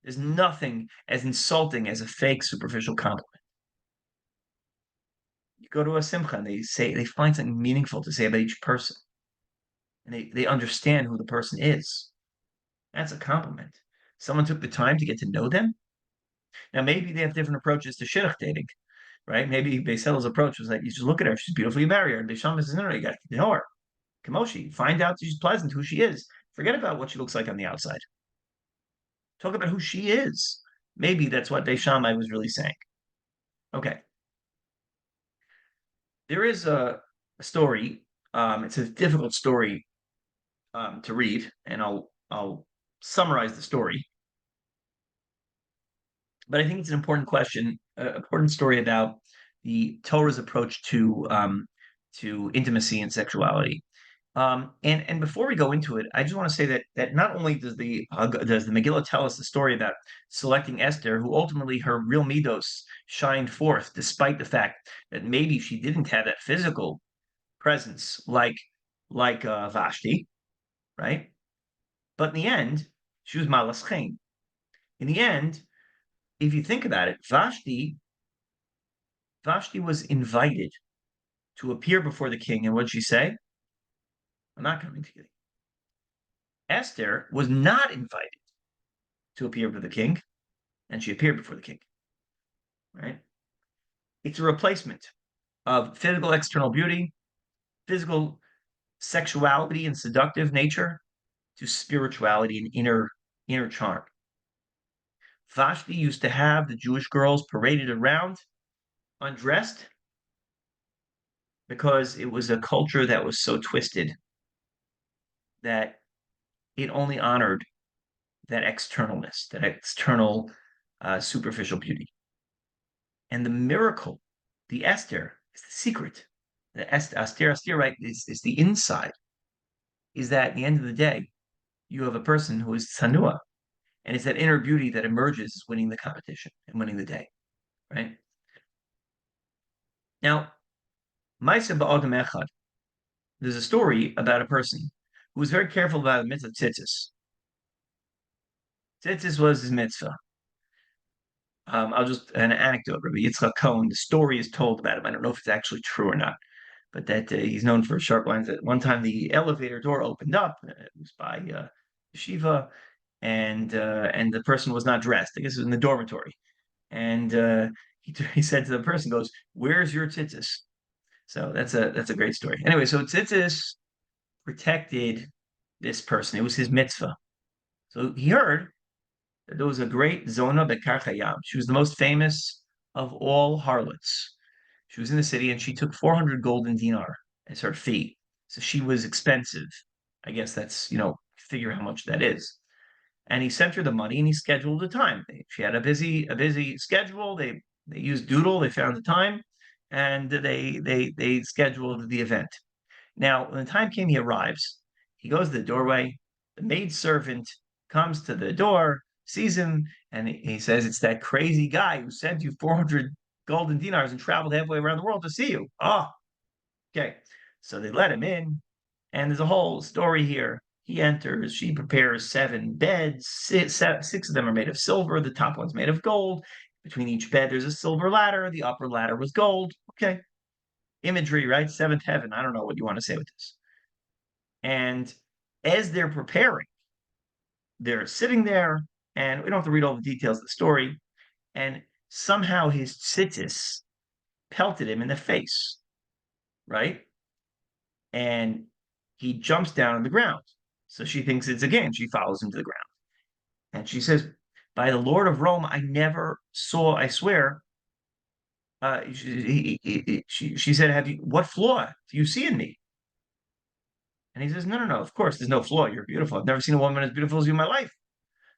There's nothing as insulting as a fake, superficial compliment. You go to a simcha and they find something meaningful to say about each person, and they understand who the person is. That's a compliment. Someone took the time to get to know them. Now maybe they have different approaches to shidduch dating, right? Maybe Beis Hillel's approach was like, you just look at her, she's beautiful, you marry her. And Beis Shammai says, no, you got to get to know her. Kamoshi, find out she's pleasant, who she is. Forget about what she looks like on the outside. Talk about who she is. Maybe that's what Beis Shammai was really saying. Okay. There is a story. It's a difficult story to read, and I'll summarize the story. But I think it's an important question, important story about the Torah's approach to intimacy and sexuality. And before we go into it, I just want to say that not only does the Megillah tell us the story about selecting Esther, who ultimately her real midos shined forth, despite the fact that maybe she didn't have that physical presence like Vashti, right? But in the end, she was malas chen. In the end, if you think about it, Vashti was invited to appear before the king, and what did she say? I'm not coming to you. Esther was not invited to appear before the king, and she appeared before the king. Right? It's a replacement of physical external beauty, physical sexuality and seductive nature to spirituality and inner charm. Vashti used to have the Jewish girls paraded around undressed because it was a culture that was so twisted that it only honored that externalness, that external superficial beauty. And the miracle, the Esther, is the secret. The Aster, right, is the inside. Is that at the end of the day, you have a person who is Sanua, and it's that inner beauty that emerges winning the competition and winning the day, right? Now, Maisa Ba'odam Echad, there's a story about a person who was very careful about the mitzvah tzitzis. Tzitzis was his mitzvah. I'll just an anecdote. Rabbi Yitzchak Cohen, the story is told about him. I don't know if it's actually true or not, but that he's known for sharp lines. That one time the elevator door opened up. It was by yeshiva, and the person was not dressed. I guess it was in the dormitory, and he said to the person, "Goes, where's your tzitzis?" So that's a great story. Anyway, so tzitzis protected this person. It was his mitzvah. So he heard that there was a great Zona Bekar Chayam. She was the most famous of all harlots. She was in the city and she took 400 golden dinar as her fee. So she was expensive. I guess that's, figure how much that is. And he sent her the money and he scheduled the time. She had a busy schedule. They used Doodle, they found the time, and they scheduled the event. Now, when the time came, he arrives. He goes to the doorway. The maid servant comes to the door, sees him, and he says, "It's that crazy guy who sent you 400 golden dinars and traveled halfway around the world to see you." Oh, okay. So they let him in, and there's a whole story here. He enters, she prepares 7 beds, 6 of them are made of silver, the top one's made of gold. Between each bed, there's a silver ladder, the upper ladder was gold. Okay. Imagery, right? Seventh heaven. I don't know what you want to say with this. And as they're preparing, they're sitting there, and we don't have to read all the details of the story. And somehow his tzitzis pelted him in the face, right? And he jumps down on the ground. So she thinks it's a game. She follows him to the ground. And she says, "By the Lord of Rome, I never saw, I swear." She said, what flaw do you see in me? And he says, "No, no, no, of course, there's no flaw. You're beautiful. I've never seen a woman as beautiful as you in my life.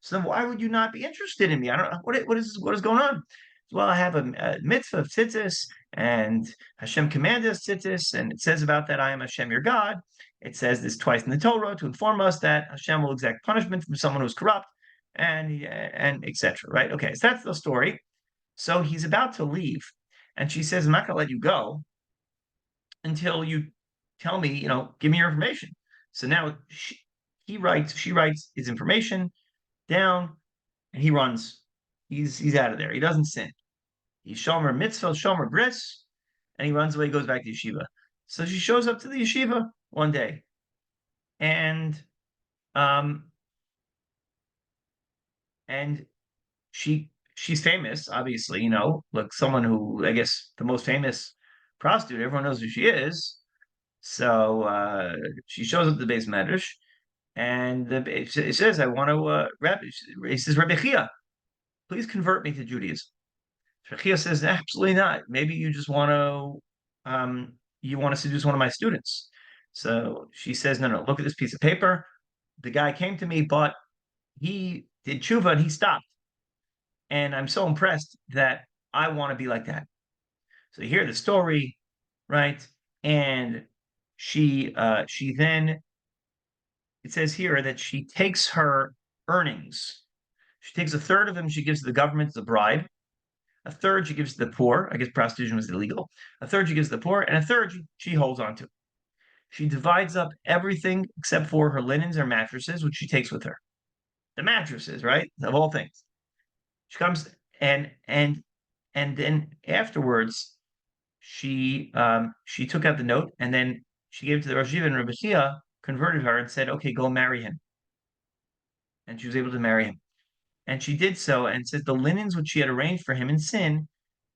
So then why would you not be interested in me? I don't know. What is going on?" "Well, I have a mitzvah of tzitzis, and Hashem commanded us tzitzis, and it says about that, I am Hashem your God. It says this twice in the Torah to inform us that Hashem will exact punishment from someone who's corrupt, and etc." Right? Okay, so that's the story. So he's about to leave, and she says, "I'm not going to let you go until you tell me, give me your information." So now she writes his information down, and he runs. He's out of there. He doesn't sin. He's shomer mitzvah, shomer bris, and he runs away, goes back to yeshiva. So she shows up to the yeshiva one day, and um, and she's famous, obviously, like someone who I guess the most famous prostitute. Everyone knows who she is. So she shows up to the base medrash, and it says, "I want to." He says, "Rabbi Chia, please convert me to Judaism." Rabbi Chia says, "Absolutely not. Maybe you want to seduce one of my students." So she says, "No, no. Look at this piece of paper. The guy came to me, but he did tshuva and he stopped. And I'm so impressed that I want to be like that." So you hear the story, right? And she then it says here that she takes her earnings. She takes a third of them, she gives to the government as a bribe. A third she gives to the poor. I guess prostitution was illegal. A third she gives to the poor, and a third she holds on to. She divides up everything except for her linens or mattresses, which she takes with her. The mattresses, right? Of all things. She comes and then afterwards she took out the note and then she gave it to the Rosh Yeshiva, and Rabbi Chia converted her and said, "Okay, go marry him." And she was able to marry him. And she did so, and says the linens which she had arranged for him in sin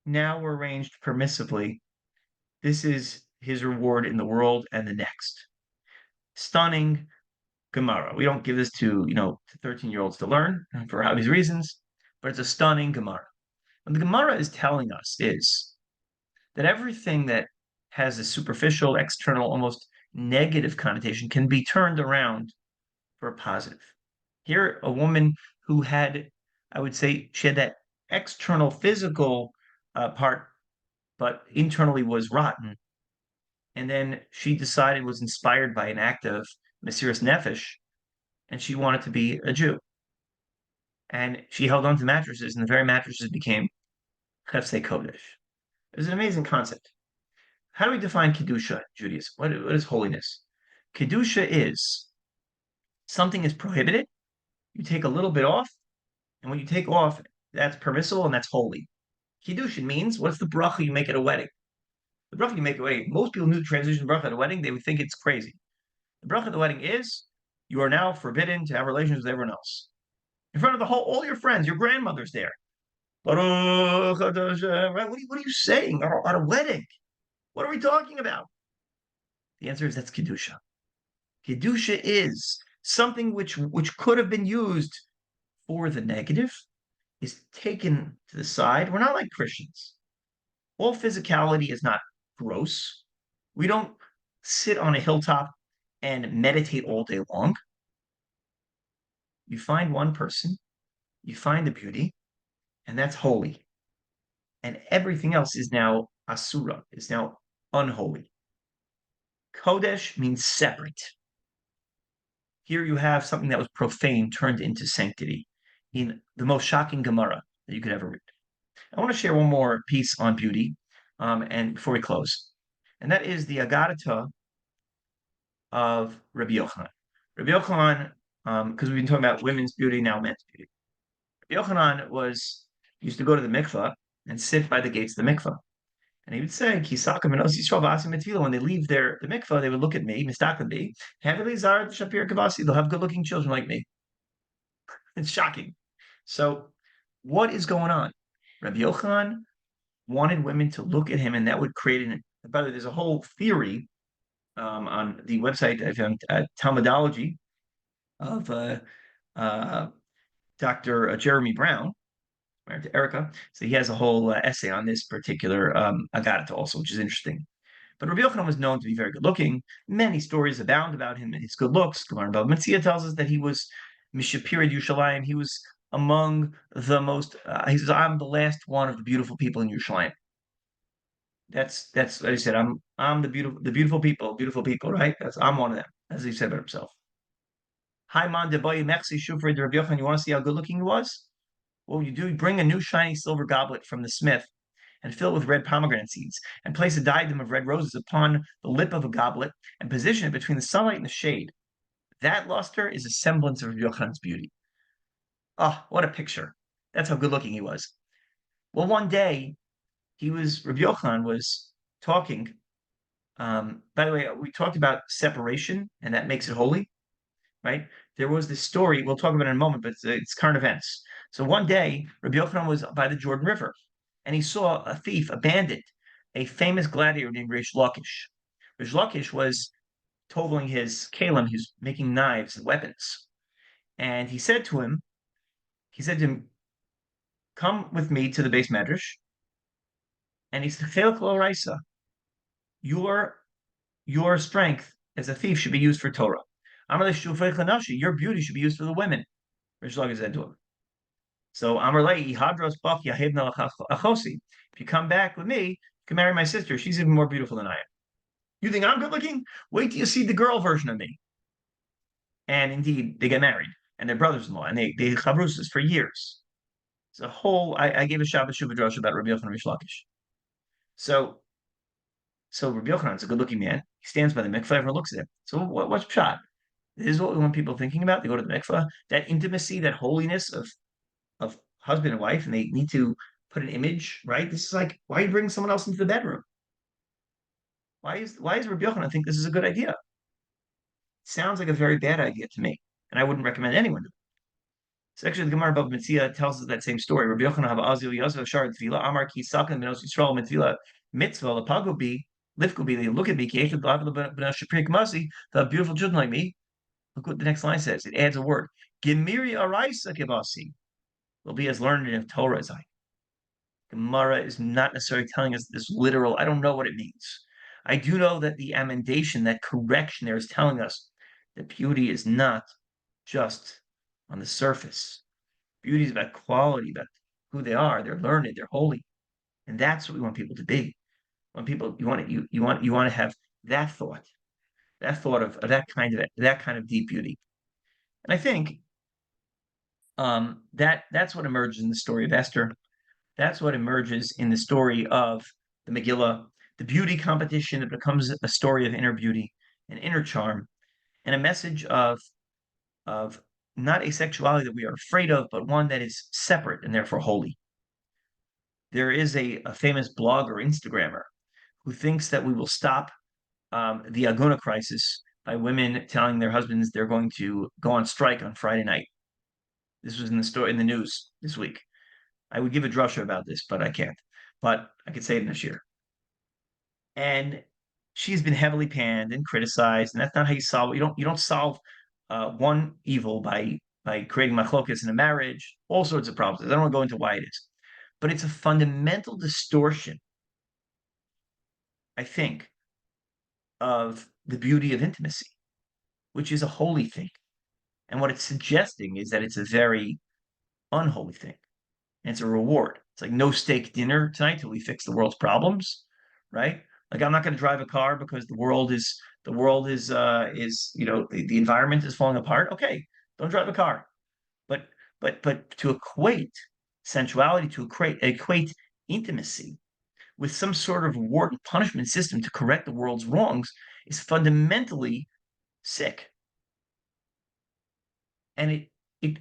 now were arranged permissively. This is his reward in the world and the next. Stunning Gemara. We don't give this to 13-year-olds to learn for obvious reasons, but it's a stunning Gemara. What the Gemara is telling us is that everything that has a superficial, external, almost negative connotation can be turned around for a positive. Here, a woman who had, I would say, she had that external physical part, but internally was rotten. And then she decided, was inspired by an act of Mesiras Nefesh, and she wanted to be a Jew. And she held on to mattresses, and the very mattresses became Chefsei Kodesh. It was an amazing concept. How do we define Kedusha in Judaism? What is holiness? Kedusha is something is prohibited, you take a little bit off, and when you take off, that's permissible and that's holy. Kiddushin means what's the bracha you make at a wedding? The bracha you make at a wedding, most people who transition bracha at a wedding, they would think it's crazy. The bracha at the wedding is you are now forbidden to have relations with everyone else. In front of all your friends, your grandmother's there. Baruch right? What are you saying at a wedding? What are we talking about? The answer is that's Kedusha. Kedusha is something which could have been used for the negative, is taken to the side. We're not like Christians. All physicality is not gross. We don't sit on a hilltop and meditate all day long. You find one person, you find the beauty, and that's holy. And everything else is now asura, is now unholy. Kodesh means separate. Here you have something that was profane turned into sanctity in the most shocking Gemara that you could ever read. I want to share one more piece on beauty, and before we close, and that is the Agadata of Rabbi Yochanan. Rabbi Yochanan, because we've been talking about women's beauty, now men's beauty. Rabbi Yochanan used to go to the mikvah and sit by the gates of the mikvah. And he would say, when they leave the mikvah, they would look at me, mistakenly, they'll have good-looking children like me. It's shocking. So what is going on? Rabbi Yochanan wanted women to look at him, and that would create by the way, there's a whole theory on the website I found, Talmudology of Dr. Jeremy Brown, married to Erica. So he has a whole essay on this particular Agadata also, which is interesting. But Rabbi Yochanan was known to be very good looking. Many stories abound about him and his good looks. Gemara Bava Metzia tells us that he was Mishapirid Yerushalayim. He was among the most. He says, "I'm the last one of the beautiful people in Yerushalayim." That's what he said. I'm the beautiful people, right? I'm one of them, as he said about himself. Hi man deboy mexi shufrid Rabbi Yochanan. You want to see how good looking he was? What would you do? You bring a new shiny silver goblet from the smith and fill it with red pomegranate seeds, and place a diadem of red roses upon the lip of a goblet, and position it between the sunlight and the shade. That luster is a semblance of Rabbi Yochanan's beauty. Oh, what a picture. That's how good looking he was. Well, one day, Rabbi Yochanan was talking. By the way, we talked about separation, and that makes it holy, right? There was this story, we'll talk about it in a moment, but it's current events. So one day, Rabbi Yochanan was by the Jordan River, and he saw a thief, a bandit, a famous gladiator named Rish Lakish. Rish Lakish was toveling his kalim, he was making knives and weapons. And he said to him, come with me to the base medrash. And he said, Chelak lo raisa, your your strength as a thief should be used for Torah. Your beauty should be used for the women. Rish Lakish said to him. So Amrlei Hadros Bach Yahibna Achosi. If you come back with me, you can marry my sister. She's even more beautiful than I am. You think I'm good looking? Wait till you see the girl version of me. And indeed, they get married, and they're brothers-in-law, and they chavrusas for years. It's a whole. I gave a Shabbat Shuvah Drosh about Rabbi Yochanan Rish Lakish. So, so Rabbi Yochanan's a good-looking man. He stands by the mikveh, everyone looks at him. So what's pshat? This is what we want people thinking about. They go to the mikveh, that intimacy, that holiness of husband and wife, and they need to put an image, right? This is like, why are you bringing someone else into the bedroom? Why is Rabbi Yochanan think this is a good idea? It sounds like a very bad idea to me, and I wouldn't recommend anyone to. So actually, the Gemara above Mitzvah tells us that same story. Rabbi Yochanan have Azil Yosef Shar Tefillah Amar Ki Sakan Minos Yisrael Mitzvah Mitzvah Lapago Bi Lifko Bi. They look at me. Ki Yeshud B'Avil B'Nah Shaprik Masi. They have beautiful children like me. Look what the next line says. It adds a word. Gemiri Araisa Kibasi. Will be as learned in Torah as I. Gemara is not necessarily telling us this literal. I don't know what it means. I do know that the amendation, that correction there, is telling us that beauty is not just on the surface. Beauty is about quality, about who they are. They're learned, they're holy, and that's what we want people to be. When people, you want to have that thought of that kind of deep beauty. And I think that's what emerges in the story of Esther. That's what emerges in the story of the Megillah, the beauty competition that becomes a story of inner beauty and inner charm, and a message of not a sexuality that we are afraid of, but one that is separate and therefore holy. There is a famous blogger, Instagrammer, who thinks that we will stop the Aguna crisis by women telling their husbands they're going to go on strike on Friday night. This was in the news this week. I would give a drusha about this, but I can't. But I could say it this year. And she's been heavily panned and criticized, and that's not how you solve it. You don't solve one evil by creating machlokas in a marriage. All sorts of problems. I don't want to go into why it is, but it's a fundamental distortion, I think, of the beauty of intimacy, which is a holy thing. And what it's suggesting is that it's a very unholy thing. And it's a reward. It's like no steak dinner tonight till we fix the world's problems, right? Like I'm not going to drive a car because the world is the environment is falling apart. Okay, don't drive a car. But but to equate sensuality, to equate intimacy with some sort of reward and punishment system to correct the world's wrongs is fundamentally sick. And it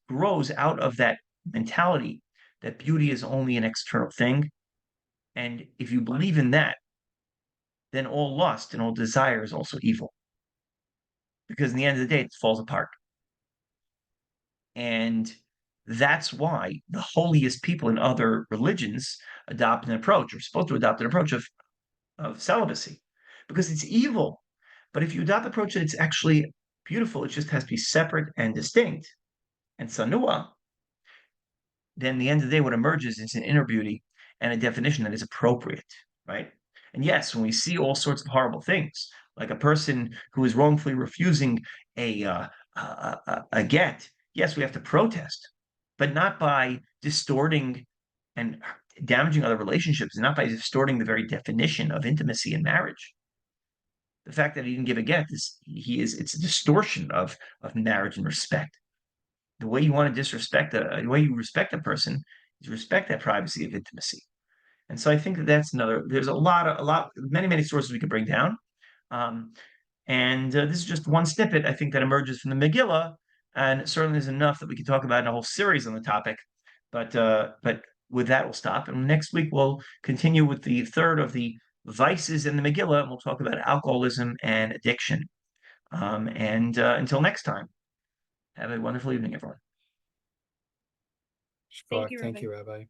grows out of that mentality that beauty is only an external thing. And if you believe in that, then all lust and all desire is also evil. Because in the end of the day, it falls apart. And that's why the holiest people in other religions adopt an approach, or supposed to adopt an approach of celibacy, because it's evil. But if you adopt the approach that it's actually beautiful, it just has to be separate and distinct and sanua, then the end of the day, what emerges is an inner beauty and a definition that is appropriate, right? And yes, when we see all sorts of horrible things, like a person who is wrongfully refusing a get, yes, we have to protest, but not by distorting and damaging other relationships, and not by distorting the very definition of intimacy in marriage. The fact that he didn't give a get it's a distortion of marriage and respect. The way you want to the way you respect a person is respect that privacy of intimacy. And so I think that's there's many sources we could bring down. And this is just one snippet, I think, that emerges from the Megillah, and certainly is enough that we could talk about in a whole series on the topic. But with that, we'll stop. And next week, we'll continue with the third of the vices in the Megillah, and we'll talk about alcoholism and addiction. And until next time, have a wonderful evening, everyone.
Thank you,
Thank
Rabbi.
you, Rabbi.